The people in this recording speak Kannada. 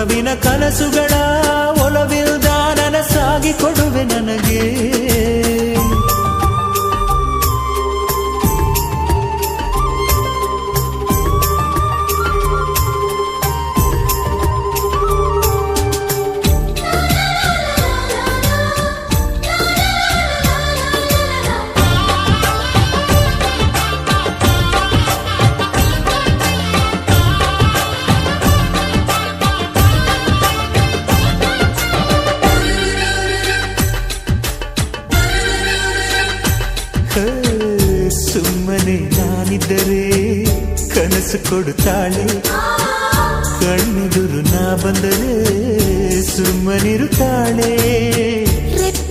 ಒಲವಿನ ಕನಸುಗಳ ಒಲವಿಲ್ದ ನನಸಾಗಿ ಕೊಡುವೆ ನನಗೆ. ಸುಮ್ಮನೆ ನಾನಿದ್ದರೆ ಕನಸು ಕೊಡುತ್ತಾಳೆ, ಕಣ್ಣೆದುರು ನಾ ಬಂದರೆ ಸುಮ್ಮನಿರುತ್ತಾಳೆ.